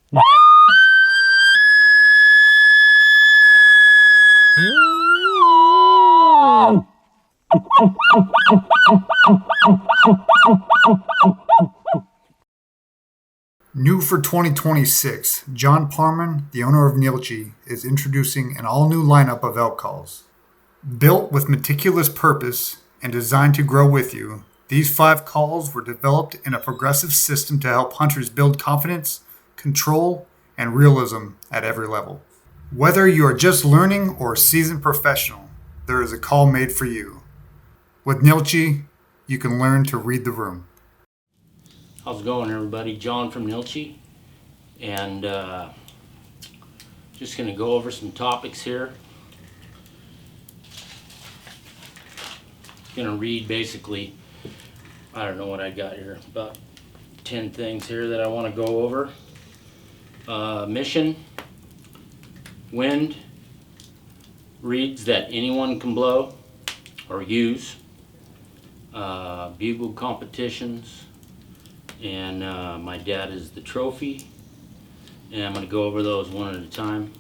New for 2026, John Pahrmann, the owner of NILCH'i, is introducing an all-new lineup of elk calls. Built with meticulous purpose and designed to grow with you, these 5 calls were developed in a progressive system to help hunters build confidence, control, and realism at every level. Whether you are just learning or a seasoned professional, there is a call made for you. With NILCH'i, you can learn to read the room. How's it going, everybody? John from NILCH'i, and just going to go over some topics here. Going to read basically, I don't know what I got here, about 10 things here that I want to go over. Mission, wind, reeds that anyone can blow or use, bugle competitions, and my dad is the trophy, and I'm going to go over those one at a time.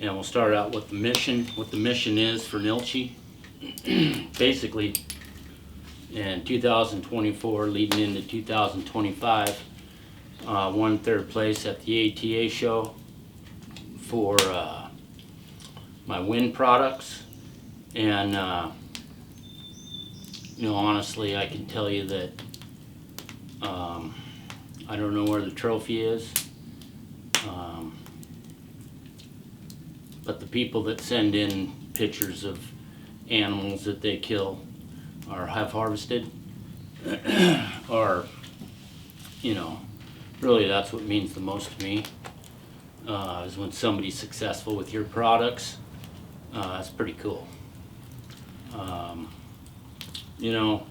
And we'll start out with the mission, what the mission is for NILCH'i. Basically, in 2024 leading into 2025, won 3rd place at the ATA show for my wind products. And you know, honestly, I can tell you that I don't know where the trophy is, but the people that send in pictures of animals that they kill or have harvested are, you know, really that's what means the most to me, is when somebody's successful with your products. That's pretty cool. You know,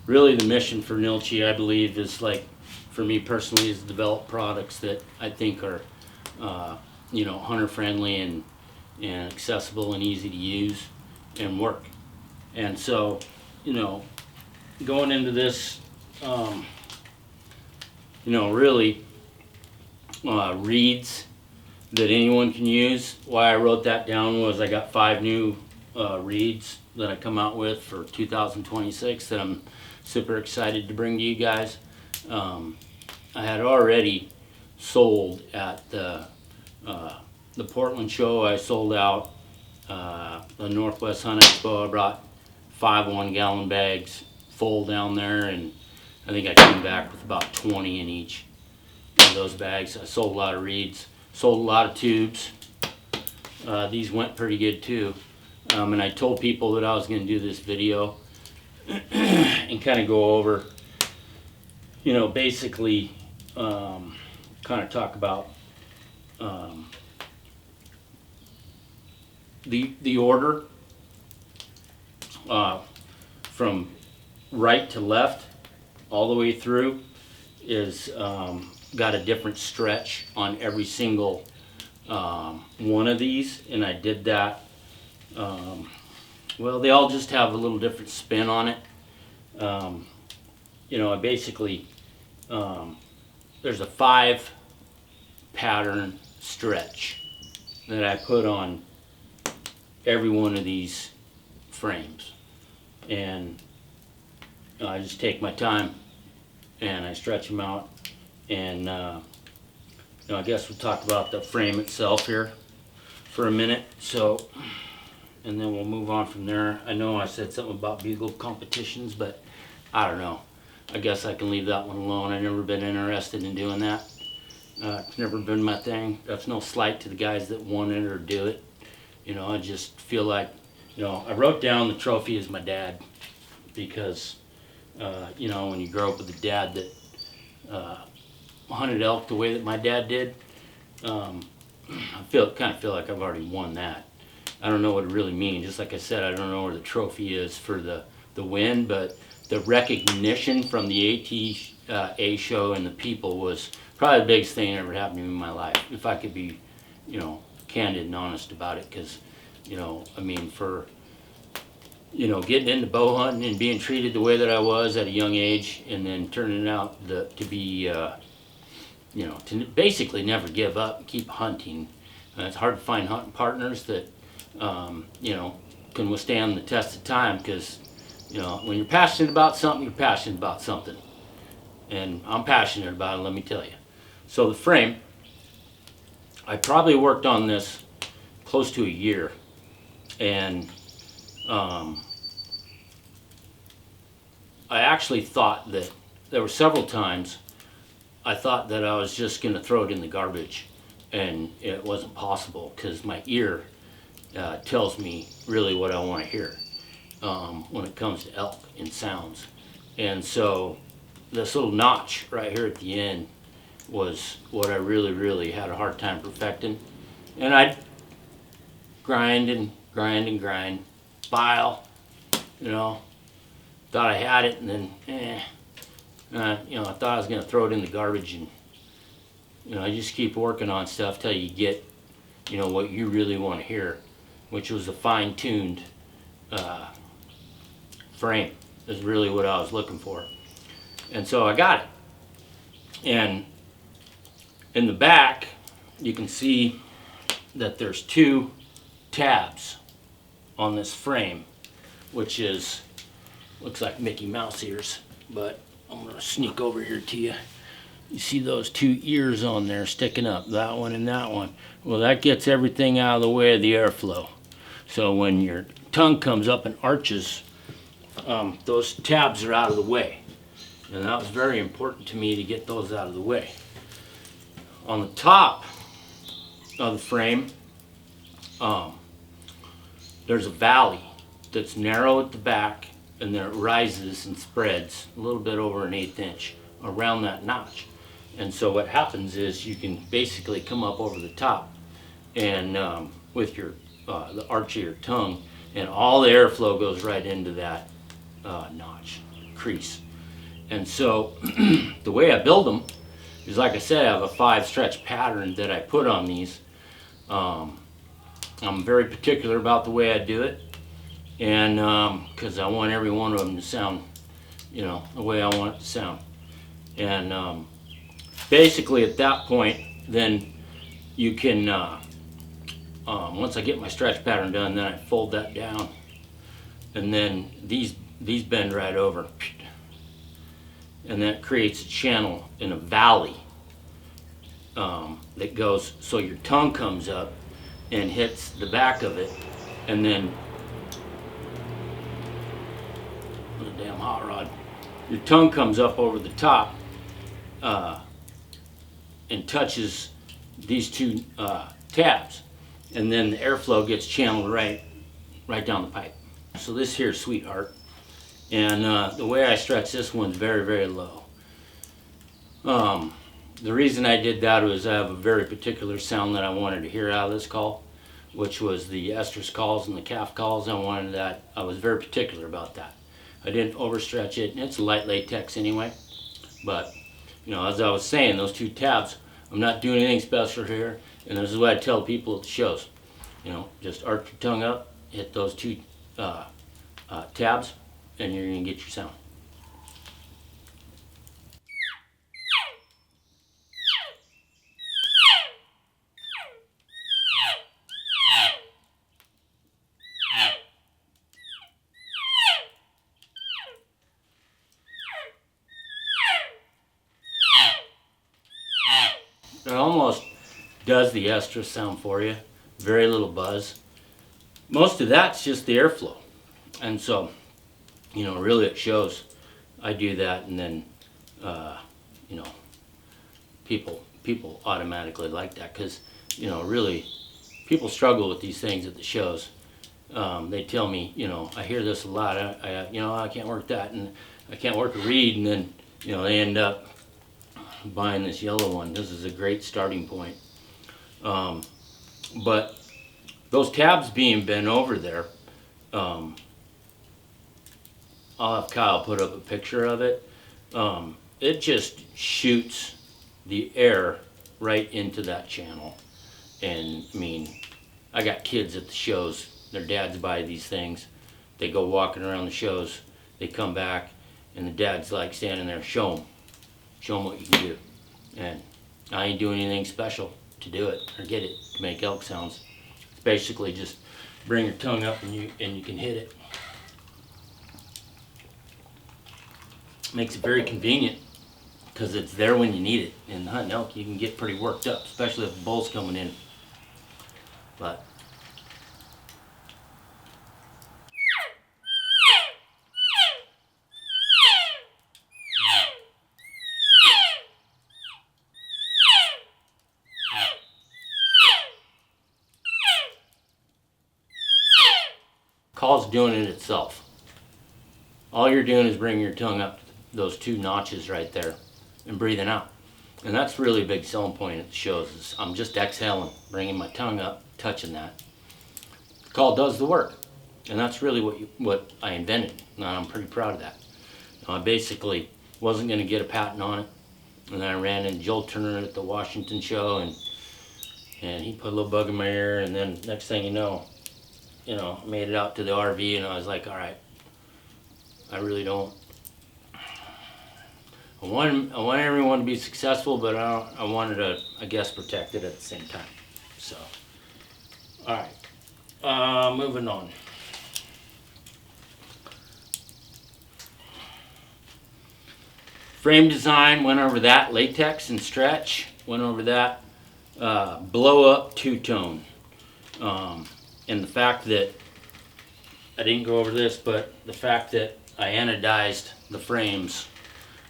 really the mission for NILCH'i, I believe, is, like, for me personally, is to develop products that I think are, you know, hunter friendly and accessible and easy to use and work. And so, you know, going into this, you know, really reeds that anyone can use. Why I wrote that down was I got 5 new reeds that I come out with for 2026 that I'm super excited to bring to you guys. I had already sold at the Portland show. I sold out the Northwest Hunt Expo. I brought 5 1-gallon bags full down there, and I think I came back with about 20 in each of those bags. I sold a lot of reeds, sold a lot of tubes. These went pretty good too. And I told people that I was going to do this video and kind of go over, you know, basically kind of talk about the order from right to left all the way through is got a different stretch on every single one of these, and I did that. Well, they all just have a little different spin on it. You know, I basically, there's a 5 pattern stretch that I put on every one of these frames, and I just take my time and I stretch them out. And you know, I guess we'll talk about the frame itself here for a minute. So, and then we'll move on from there. I know I said something about bugle competitions, but I don't know. I guess I can leave that one alone. I've never been interested in doing that. It's never been my thing. That's no slight to the guys that want it or do it. You know, I just feel like, you know, I wrote down the trophy as my dad because, you know, when you grow up with a dad that hunted elk the way that my dad did, I kind of feel like I've already won that. I don't know what it really means. Just like I said, I don't know where the trophy is for the win, but the recognition from the ATA show and the people was probably the biggest thing that ever happened to me in my life. If I could be, you know, candid and honest about it, because, you know, I mean, for, you know, getting into bow hunting and being treated the way that I was at a young age, and then turning out to be, to basically never give up and keep hunting. It's hard to find hunting partners that, can withstand the test of time, because, when you're passionate about something, you're passionate about something. And I'm passionate about it, let me tell you. So the frame, I probably worked on this close to a year. And I actually thought that there were several times I thought that I was just going to throw it in the garbage, and it wasn't possible, because my ear tells me really what I want to hear when it comes to elk and sounds. And so this little notch right here at the end was what I really had a hard time perfecting. And I'd grind and grind, file, thought I had it, and then I thought I was going to throw it in the garbage. And I just keep working on stuff till you get what you really want to hear, which was a fine-tuned frame is really what I was looking for. And so I got it. And in the back you can see that there's 2 tabs on this frame, which looks like Mickey Mouse ears, but I'm going to sneak over here to you. You see those 2 ears on there sticking up, that one and that one. Well, that gets everything out of the way of the airflow. So when your tongue comes up and arches, those tabs are out of the way. And that was very important to me to get those out of the way. On the top of the frame, there's a valley that's narrow at the back, and then it rises and spreads a little bit over an 1/8 inch around that notch. And so what happens is you can basically come up over the top and with your the arch of your tongue, and all the airflow goes right into that notch crease. And so the way I build them is, like I said, I have a 5 stretch pattern that I put on these. I'm very particular about the way I do it, and because I want every one of them to sound the way I want it to sound. And basically at that point, then you can once I get my stretch pattern done, then I fold that down, and then these bend right over, and that creates a channel in a valley that goes, so your tongue comes up and hits the back of it, and then the damn hot rod, your tongue comes up over the top and touches these 2 tabs, and then the airflow gets channeled right down the pipe. So this here, sweetheart, and the way I stretch this one's very low. The reason I did that was I have a very particular sound that I wanted to hear out of this call, which was the estrus calls and the calf calls. I wanted that. I was very particular about that. I didn't overstretch it, and it's light latex anyway. But as I was saying, those 2 tabs, I'm not doing anything special here, and this is what I tell people at the shows. Just arch your tongue up, hit those 2 tabs, and you're gonna get your sound. It almost does the estrus sound for you. Very little buzz. Most of that's just the airflow. And so, really it shows I do that, and then, people automatically like that, because, really people struggle with these things at the shows. They tell me, I hear this a lot, I can't work that, and I can't work a reed, and then, they end up buying this yellow one. This is a great starting point. But those tabs being bent over there, I'll have Kyle put up a picture of it. It just shoots the air right into that channel. And I got kids at the shows, their dads buy these things, they go walking around the shows, they come back, and the dad's like standing there, show them what you can do. And I ain't doing anything special to do it or get it to make elk sounds. It's basically just bring your tongue up and you can hit it. Makes it very convenient because it's there when you need it. In hunting elk, you can get pretty worked up, especially if the bull's coming in. But call's doing it itself. All you're doing is bringing your tongue up to those two notches right there and breathing out. And that's really a big selling point it shows is I'm just exhaling, bringing my tongue up, touching that. The call does the work. And that's really what I invented. And I'm pretty proud of that. I basically wasn't going to get a patent on it. And then I ran into Joel Turner at the Washington show and he put a little bug in my ear, and then next thing you know, I made it out to the RV and I was like, all right, I really don't. I want everyone to be successful, but I wanted to, I guess, protect it at the same time. So, all right, moving on. Frame design, went over that. Latex and stretch, went over that. Blow up two-tone. And the fact that, I didn't go over this, but the fact that I anodized the frames,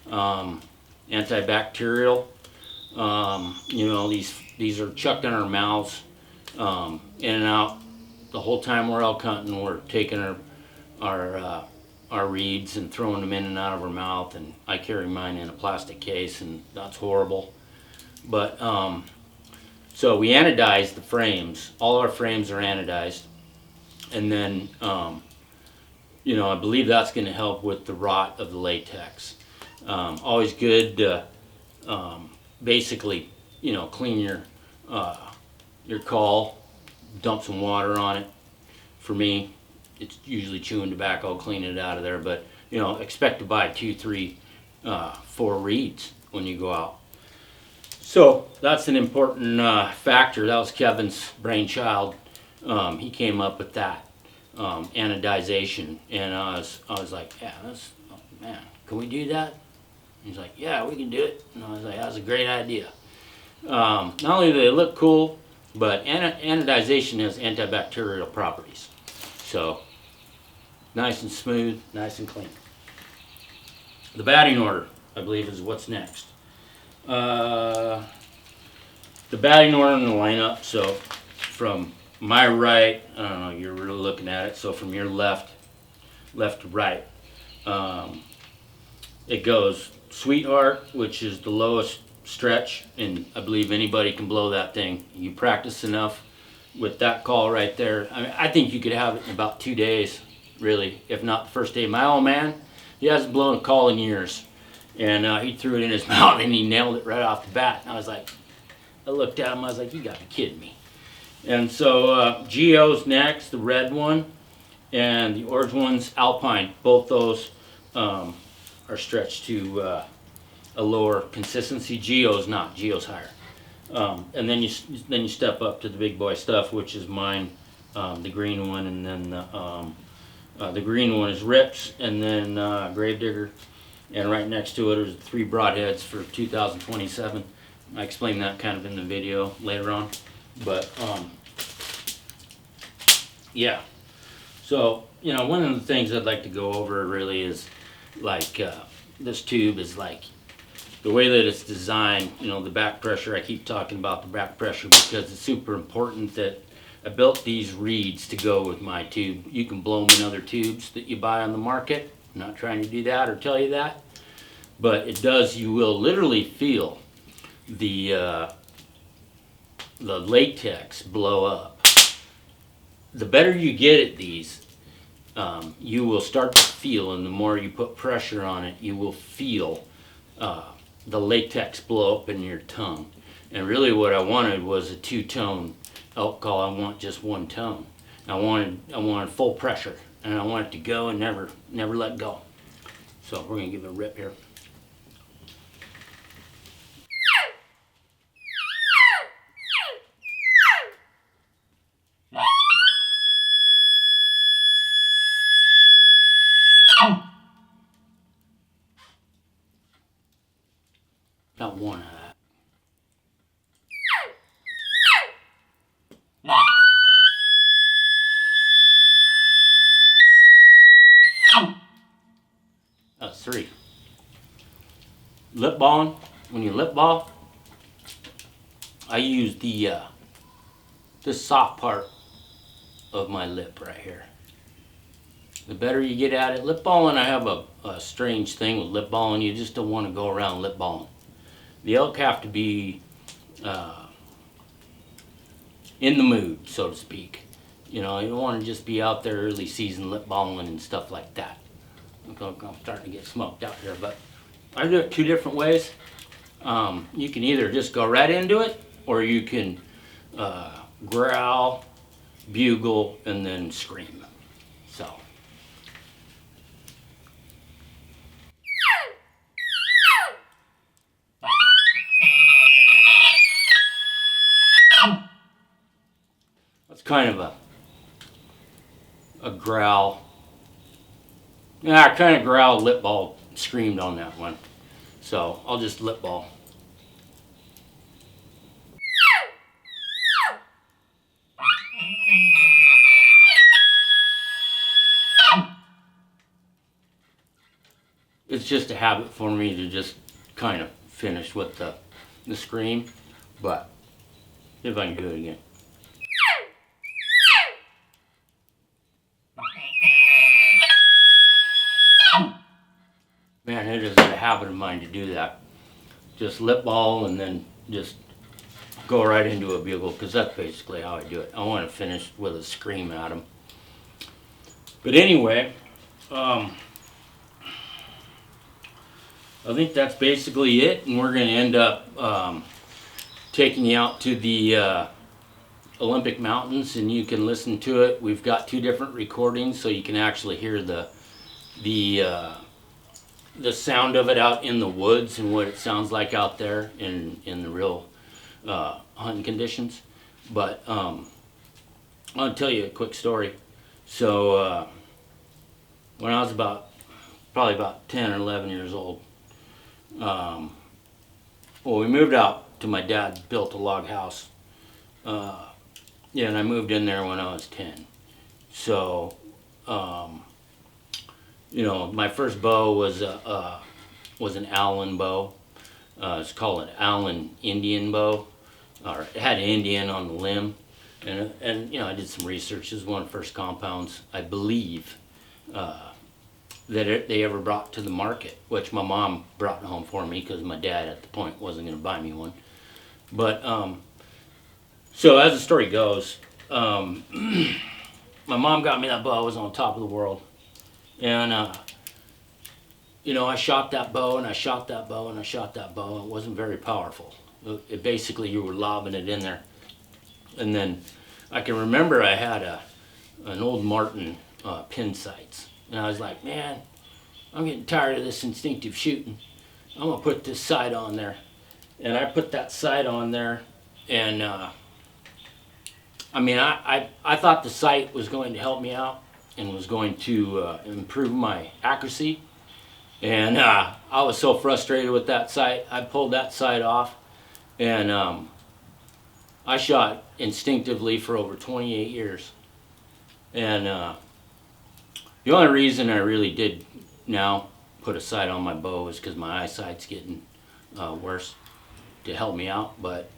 antibacterial, these are chucked in our mouths, in and out. The whole time we're elk hunting, we're taking our reeds and throwing them in and out of our mouth, and I carry mine in a plastic case, and that's horrible. But so we anodized the frames. All our frames are anodized, and then I believe that's going to help with the rot of the latex. Always good to basically clean your call, dump some water on it. For me, it's usually chewing tobacco, clean it out of there, but expect to buy 2, 3, 4 reeds when you go out. So that's an important factor. That was Kevin's brainchild. He came up with that anodization, and I was like, yeah, man, can we do that? He's like, yeah, we can do it. And I was like, that's a great idea. Not only do they look cool, but anodization has antibacterial properties. So nice and smooth, nice and clean. The batting order, I believe, is what's next. The batting order in the lineup, so from my right, I don't know, you're really looking at it, so from your left to right, it goes Sweetheart, which is the lowest stretch, and I believe anybody can blow that thing. You practice enough with that call right there. I think you could have it in about 2 days, really, if not the first day. My old man, he hasn't blown a call in years, and he threw it in his mouth and he nailed it right off the bat. And I was like, I looked at him, I was like, you gotta be kidding me. And so Geo's next, the red one, and the orange one's Alpine. Both those are stretched to a lower consistency. Geo's not. Geo's higher. And then you step up to the big boy stuff, which is mine, the green one, and then the green one is Rips, and then Gravedigger, and right next to it are 3 Broadheads for 2027. I explain that kind of in the video later on, but yeah. So one of the things I'd like to go over really is like this tube is like the way that it's designed. The back pressure. I keep talking about the back pressure because it's super important that I built these reeds to go with my tube. You can blow them in other tubes that you buy on the market. I'm not trying to do that or tell you that, but it does. You will literally feel the latex blow up. The better you get at these, you will start to feel, and the more you put pressure on it, you will feel the latex blow up in your tongue. And really what I wanted was a 2-tone elk call. I want just 1 tone. I wanted full pressure, and I want it to go and never let go. So we're gonna give it a rip here. balling, when you lip ball, I use the soft part of my lip right here. The better you get at it, lip balling, I have a strange thing with lip balling. You just don't want to go around lip balling. The elk have to be in the mood, so to speak. You know, you don't want to just be out there early season lip balling and stuff like that. I'm starting to get smoked out here, but I do it two different ways. You can either just go right into it, or you can growl, bugle, and then scream. So. That's kind of a growl. Yeah, I kind of growled, lip ball, screamed on that one. So I'll just lip ball. It's just a habit for me to just kind of finish with the scream, but if I can do it again. Man, it is a habit of mine to do that. Just lip ball and then just go right into a bugle, because that's basically how I do it. I want to finish with a scream at them. But anyway, I think that's basically it, and we're going to end up taking you out to the Olympic Mountains, and you can listen to it. We've got two different recordings, so you can actually hear the sound of it out in the woods and what it sounds like out there in the real hunting conditions. But I'll tell you a quick story. So when I was probably about 10 or 11 years old, well, we moved out to my dad built a log house. Yeah, and I moved in there when I was 10. So, you know, my first bow was an Allen bow. It's called an Allen Indian bow, or it had an Indian on the limb. And you know, I did some research. It was one of the first compounds, I believe, they ever brought to the market, which my mom brought home for me because my dad at the point wasn't going to buy me one. But so as the story goes, my mom got me that bow. I was on top of the world, and you know, I shot that bow and I shot that bow and I shot that bow. It wasn't very powerful. It basically, you were lobbing it in there. And then I can remember I had an old Martin pin sights. And I was like, man, I'm getting tired of this instinctive shooting. I'm going to put this sight on there. And I put that sight on there. And I mean, I thought the sight was going to help me out and was going to improve my accuracy. And I was so frustrated with that sight, I pulled that sight off. And I shot instinctively for over 28 years. And the only reason I really did now put a sight on my bow is because my eyesight's getting worse to help me out. But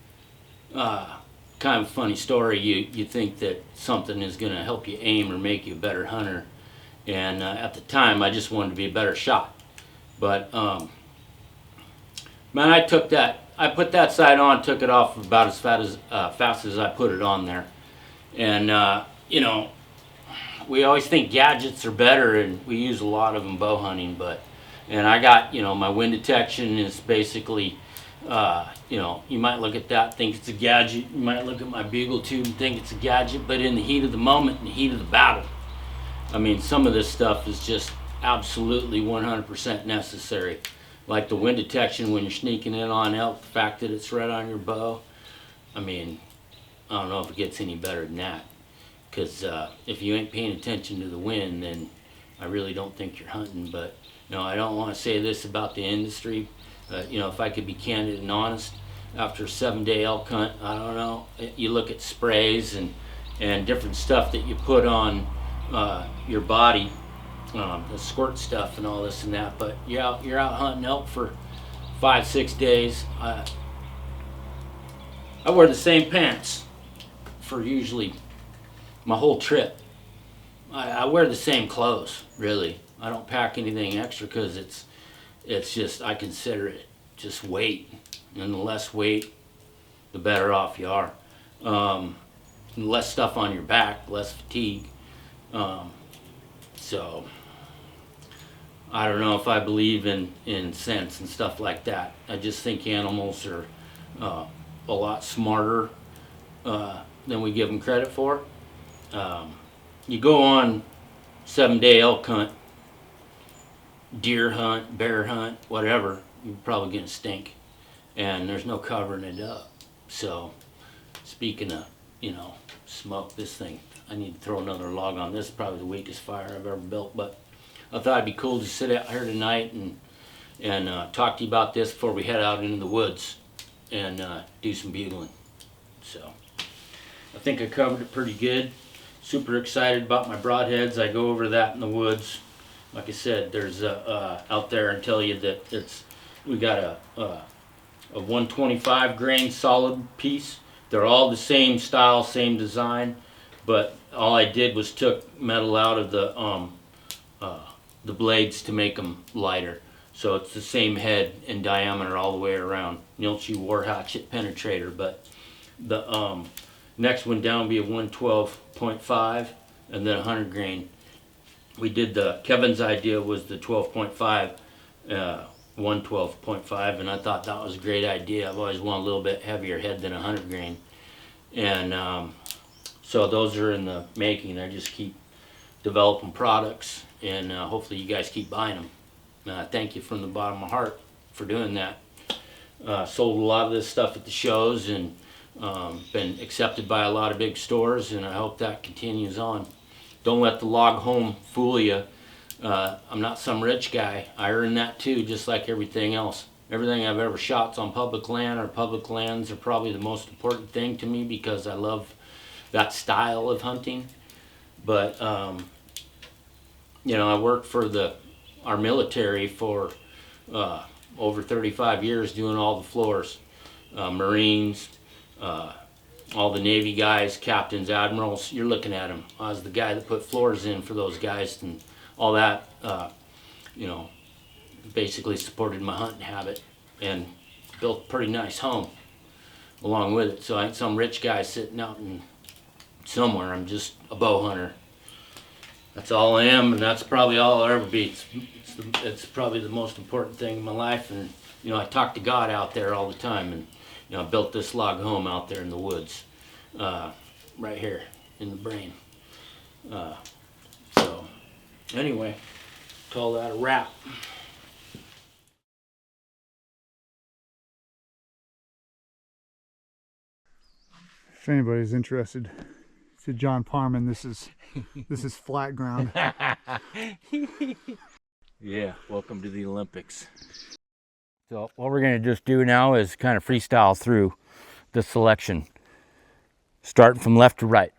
kind of a funny story. You think that something is going to help you aim or make you a better hunter. And at the time, I just wanted to be a better shot. But man, I put that sight on, took it off about as fast as I put it on there. And you know, we always think gadgets are better, and we use a lot of them bow hunting. And I got, you know, my wind detection is basically, you know, you might look at that, think it's a gadget. You might look at my bugle tube and think it's a gadget. But in the heat of the moment, in the heat of the battle, I mean, some of this stuff is just absolutely 100% necessary. Like the wind detection when you're sneaking in on elk, the fact that it's right on your bow. I mean, I don't know if it gets any better than that. Because if you ain't paying attention to the wind, then I really don't think you're hunting. But, you know, I don't want to say this about the industry. You know, if I could be candid and honest, after a 7-day elk hunt, I don't know. You look at sprays and different stuff that you put on your body. The squirt stuff and all this and that, but you're out hunting elk for 5-6 days. I wear the same pants for usually my whole trip. I wear the same clothes, really. I don't pack anything extra because it's just, I consider it just weight. And the less weight, the better off you are. Less stuff on your back, less fatigue. So I don't know if I believe in sense and stuff like that. I just think animals are a lot smarter than we give them credit for. You go on 7-day elk hunt, deer hunt, bear hunt, whatever, you're probably gonna stink, and there's no covering it up. So speaking of, smoke, this thing, I need to throw another log on this. Probably the weakest fire I've ever built, but I thought it'd be cool to sit out here tonight and talk to you about this before we head out into the woods and do some bugling. So I think I covered it pretty good. Super excited about my broadheads. I go over that in the woods. Like I said, there's out there and tell you that we got a 125 grain solid piece. They're all the same style, same design, but all I did was took metal out of the blades to make them lighter. So it's the same head and diameter all the way around. NILCH'i war hatchet penetrator, but the next one down will be a 112.5 and then 100 grain. We did Kevin's idea was the 12.5, 112.5, and I thought that was a great idea. I've always wanted a little bit heavier head than 100 grain. And so those are in the making. I just keep developing products, and hopefully you guys keep buying them. Thank you from the bottom of my heart for doing that. Sold a lot of this stuff at the shows and been accepted by a lot of big stores, and I hope that continues on. Don't let the log home fool you. I'm not some rich guy. I earn that too, just like everything else. Everything I've ever shot's on public land, or public lands are probably the most important thing to me because I love that style of hunting. But I worked for our military for over 35 years doing all the floors. Marines, all the Navy guys, captains, admirals, you're looking at them. I was the guy that put floors in for those guys and all that, basically supported my hunting habit and built a pretty nice home along with it. So I ain't some rich guy sitting out in somewhere. I'm just a bow hunter. That's all I am, and that's probably all I'll ever be. It's probably the most important thing in my life, and I talk to God out there all the time, and I built this log home out there in the woods, right here in the brain. So anyway, call that a wrap. If anybody's interested, to John Pahrmann, this is flat ground. Yeah, welcome to the Olympics. So what we're going to just do now is kind of freestyle through the selection, starting from left to right.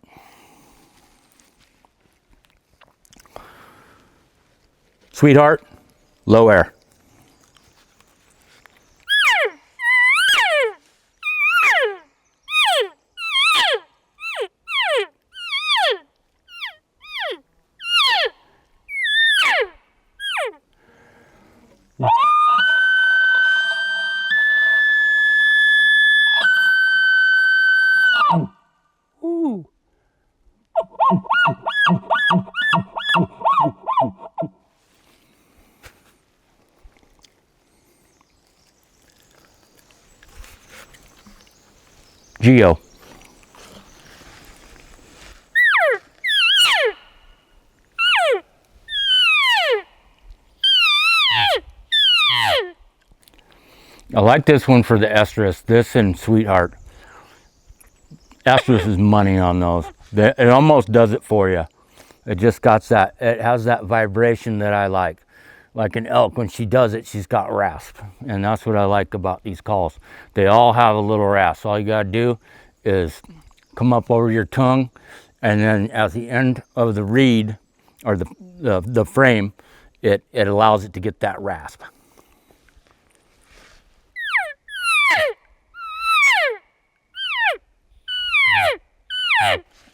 Sweetheart, low air. Ooh. Geo. I like this one for the estrus, this and Sweetheart. Estrus is money on those. It almost does it for you. It just got that, it has that vibration that I like. Like an elk, when she does it, she's got rasp. And that's what I like about these calls. They all have a little rasp. All you gotta do is come up over your tongue, and then at the end of the reed, or the frame, it allows it to get that rasp.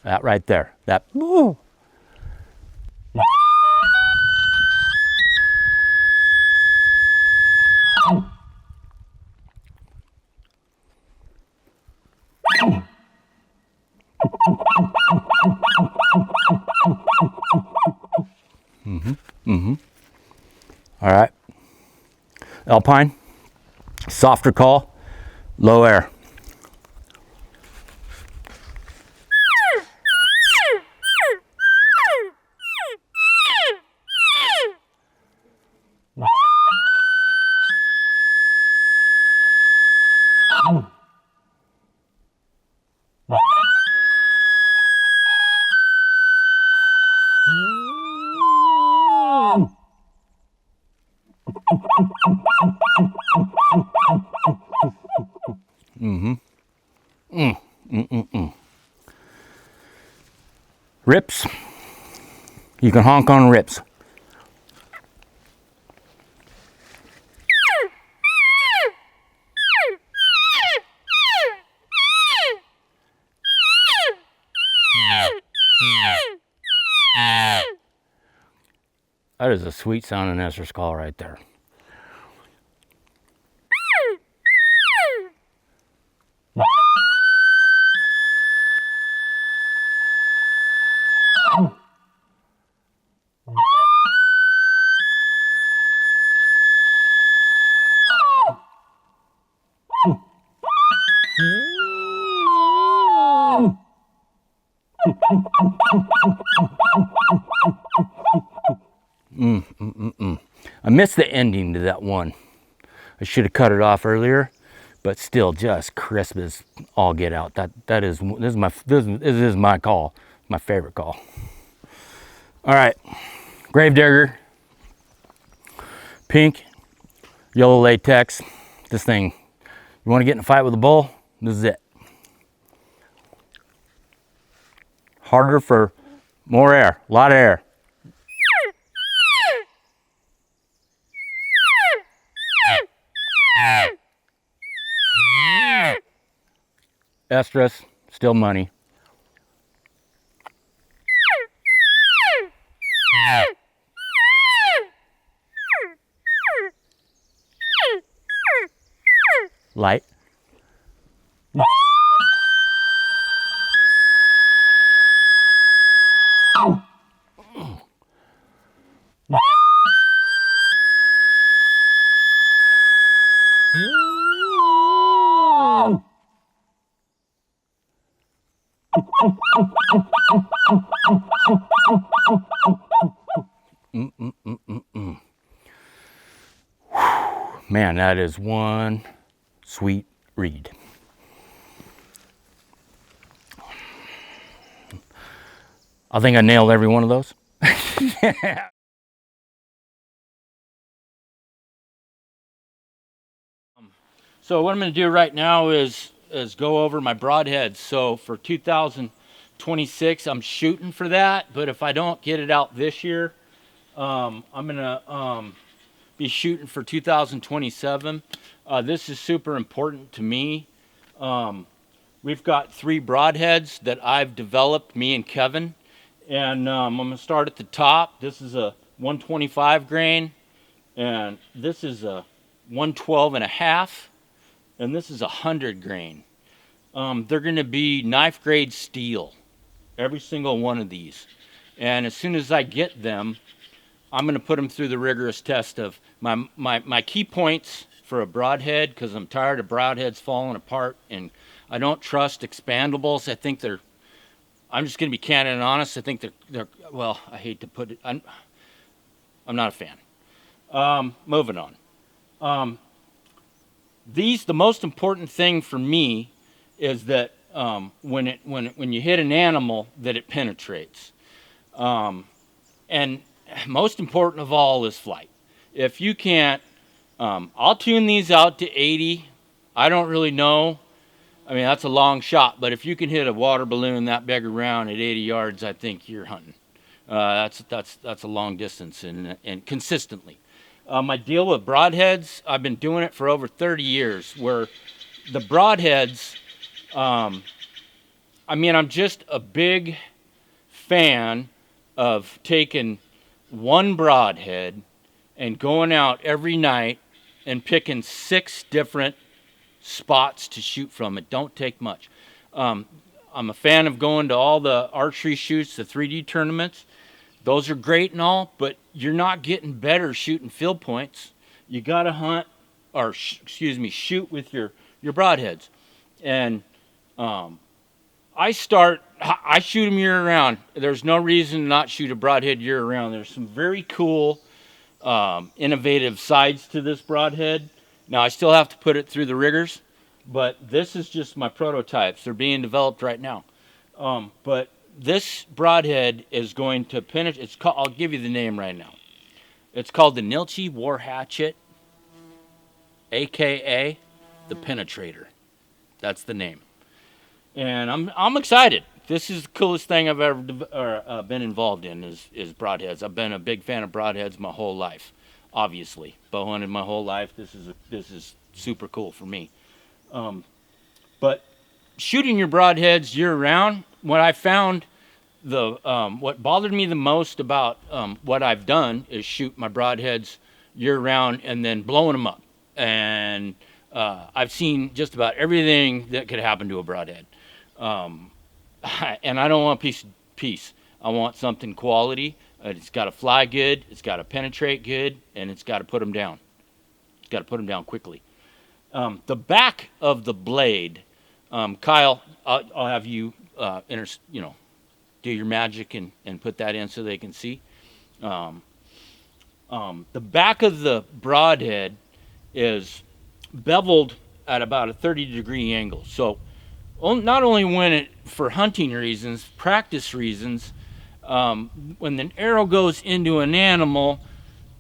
That right there. That. Woo. All right. Alpine, softer call, low air. Rips. You can honk on rips. That is a sweet sounding Esser's call right there. I missed the ending to that one. I should have cut it off earlier, but still just crisp as all get out. This is my call, my favorite call. All right, Gravedigger, pink, yellow latex. This thing, you want to get in a fight with a bull? This is it. Harder for more air, a lot of air. Estrus, still money. Light. Man, that is one sweet read. I think I nailed every one of those. So what I'm going to do right now is go over my broadheads. So for 2026, I'm shooting for that. But if I don't get it out this year, I'm going to be shooting for 2027. This is super important to me. We've got 3 broadheads that I've developed, me and Kevin. And I'm going to start at the top. This is a 125 grain. And this is a 112 and a half. And this is a 100 grain. They're going to be knife grade steel, every single one of these. And as soon as I get them, I'm going to put them through the rigorous test of my key points for a broadhead, because I'm tired of broadheads falling apart, and I don't trust expandables. I think I'm just going to be candid and honest. I think they're well, I hate to put it, I'm not a fan. Moving on. The most important thing for me is that when you hit an animal, that it penetrates. And most important of all is flight. If you can't, I'll tune these out to 80. I don't really know. I mean, that's a long shot, but if you can hit a water balloon that big around at 80 yards, I think you're hunting. That's a long distance and consistently. My deal with broadheads, I've been doing it for over 30 years, where the broadheads, I I mean, I'm just a big fan of taking one broadhead and going out every night and picking 6 different spots to shoot from. It don't take much. Um, I'm a fan of going to all the archery shoots, the 3D tournaments. Those are great and all, but you're not getting better shooting field points. You got to hunt, or shoot with your broadheads. And I shoot them year round. There's no reason to not shoot a broadhead year round. There's some very cool, innovative sides to this broadhead. Now, I still have to put it through the rigors, but this is just my prototypes. They're being developed right now. But this broadhead is going to penetrate. I'll give you the name right now. It's called the NILCH'i War Hatchet, aka the Penetrator. That's the name. And I'm excited. This is the coolest thing I've ever been involved in is broadheads. I've been a big fan of broadheads my whole life. Obviously, bow hunted my whole life. This is super cool for me. But shooting your broadheads year round, what I found what bothered me the most about what I've done is shoot my broadheads year round and then blowing them up. And I've seen just about everything that could happen to a broadhead. And I don't want piece. I want something quality. It's got to fly good. It's got to penetrate good, and it's got to put them down. It's got to put them down quickly. The back of the blade, Kyle, I'll have you, do your magic and put that in so they can see. The back of the broadhead is beveled at about a 30-degree angle. So not only when it, for hunting reasons, practice reasons, when an arrow goes into an animal,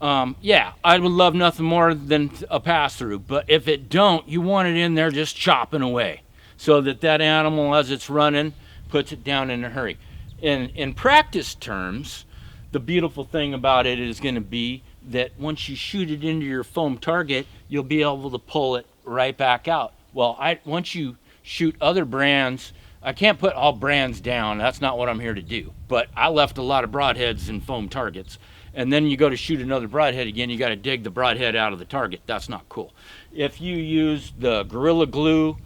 I would love nothing more than a pass-through. But if it don't, you want it in there just chopping away so that animal, as it's running, puts it down in a hurry. In practice terms, the beautiful thing about it is going to be that once you shoot it into your foam target, you'll be able to pull it right back out. Well, once you shoot other brands, I can't put all brands down. That's not what I'm here to do. But I left a lot of broadheads in foam targets. And then you go to shoot another broadhead again, you got to dig the broadhead out of the target. That's not cool. If you use the Gorilla Glue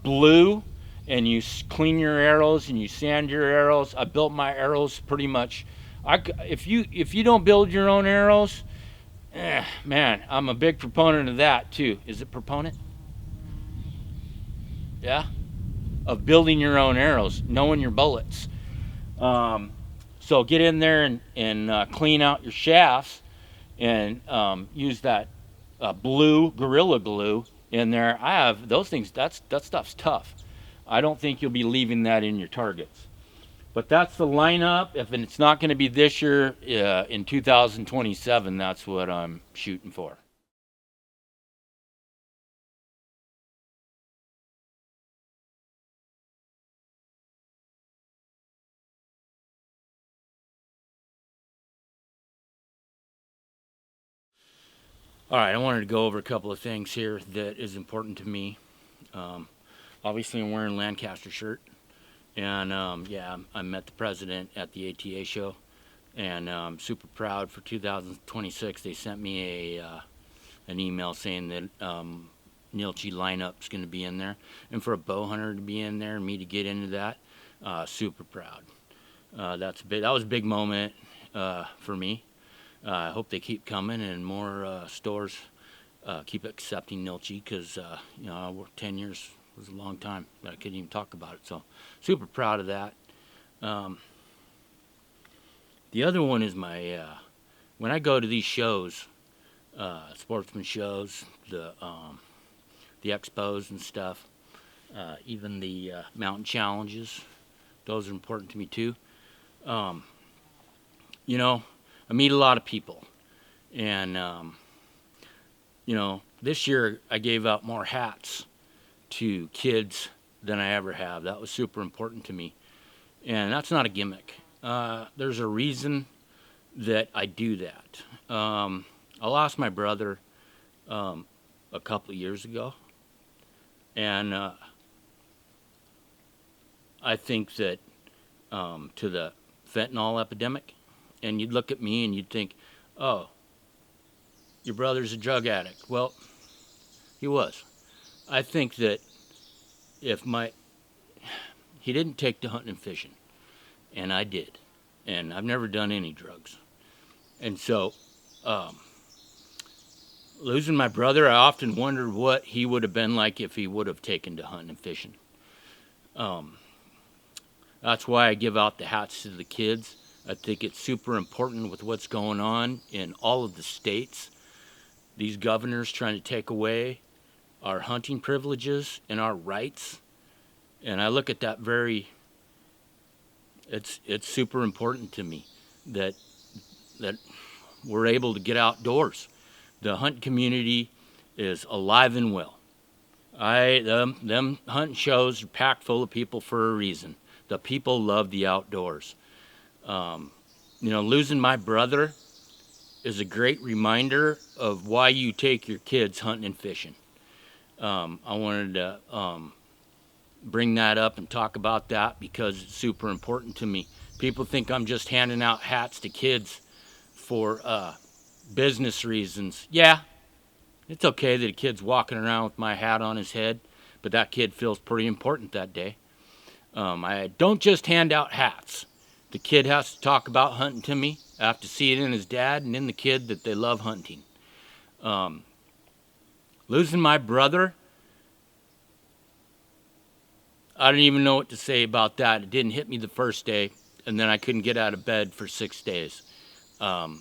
blue and you clean your arrows and you sand your arrows, I built my arrows pretty much. If you don't build your own arrows, man, I'm a big proponent of that too. Is it proponent? Yeah? Of building your own arrows, knowing your bullets. So get in there and clean out your shafts and use that blue Gorilla Glue in there. I have those things. That stuff's tough. I don't think you'll be leaving that in your targets. But that's the lineup. If it's not going to be this year, in 2027, that's what I'm shooting for. All right, I wanted to go over a couple of things here that is important to me. Obviously, I'm wearing a Lancaster shirt. And I met the president at the ATA show, and I'm super proud. For 2026, they sent me an email saying that NILCH'i lineup's going to be in there, and for a bow hunter to be in there and me to get into that, super proud. That was a big moment for me. I hope they keep coming and more stores keep accepting NILCH'i, because 10 years was a long time, but I couldn't even talk about it. So super proud of that. The other one is my when I go to these shows, sportsman shows, the expos and stuff, even the mountain challenges, those are important to me too. I meet a lot of people, and this year I gave out more hats to kids than I ever have. That was super important to me, and that's not a gimmick. There's a reason that I do that. I lost my brother a couple of years ago, and I think that to the fentanyl epidemic, and you'd look at me and you'd think, oh, your brother's a drug addict. Well, he was. I think that if he didn't take to hunting and fishing, and I did, and I've never done any drugs. And so, losing my brother, I often wondered what he would have been like if he would have taken to hunting and fishing. That's why I give out the hats to the kids. I think it's super important with what's going on in all of the states. These governors trying to take away our hunting privileges and our rights. And I look at that it's super important to me that we're able to get outdoors. The hunt community is alive and well. Them hunting shows are packed full of people for a reason. The people love the outdoors. Losing my brother is a great reminder of why you take your kids hunting and fishing. I wanted to bring that up and talk about that because it's super important to me. People think I'm just handing out hats to kids for business reasons. Yeah, it's okay that a kid's walking around with my hat on his head, but that kid feels pretty important that day. I don't just hand out hats. The kid has to talk about hunting to me. I have to see it in his dad and in the kid that they love hunting. Losing my brother, I don't even know what to say about that. It didn't hit me the first day, and then I couldn't get out of bed for 6 days. I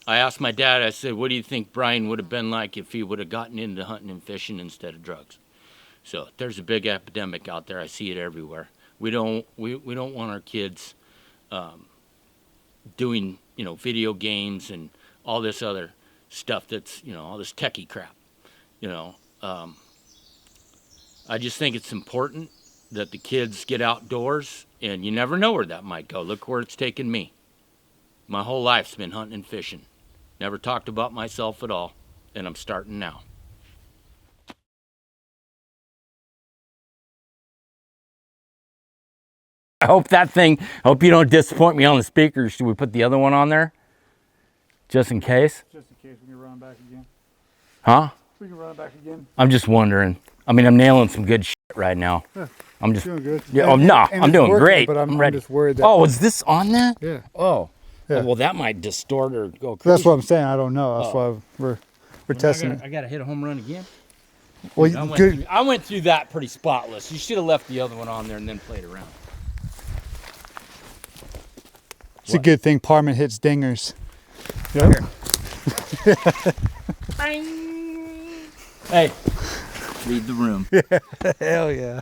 asked my dad, I said, what do you think Brian would have been like if he would have gotten into hunting and fishing instead of drugs? So there's a big epidemic out there. I see it everywhere. We don't want our kids doing, video games and all this other stuff that's, all this techie crap. I just think it's important that the kids get outdoors, and you never know where that might go. Look where it's taken me. My whole life's been hunting and fishing. Never talked about myself at all, and I'm starting now. I hope you don't disappoint me on the speakers. Should we put the other one on there? Just in case? Just in case we can run back again. Huh? We can run it back again. I'm just wondering. I'm nailing some good shit right now. Yeah, I'm just doing good. Yeah, I'm doing great. But I'm ready. just worried that. Oh, is this on that? Yeah. Oh. Yeah. Well, that might distort or go crazy. That's what I'm saying. I don't know. That's why we're testing it. I gotta hit a home run again. Well, I went through that pretty spotless. You should have left the other one on there and then played around. It's a good thing Pahrmann hits dingers. Yep. Hey, read the room. Hell yeah.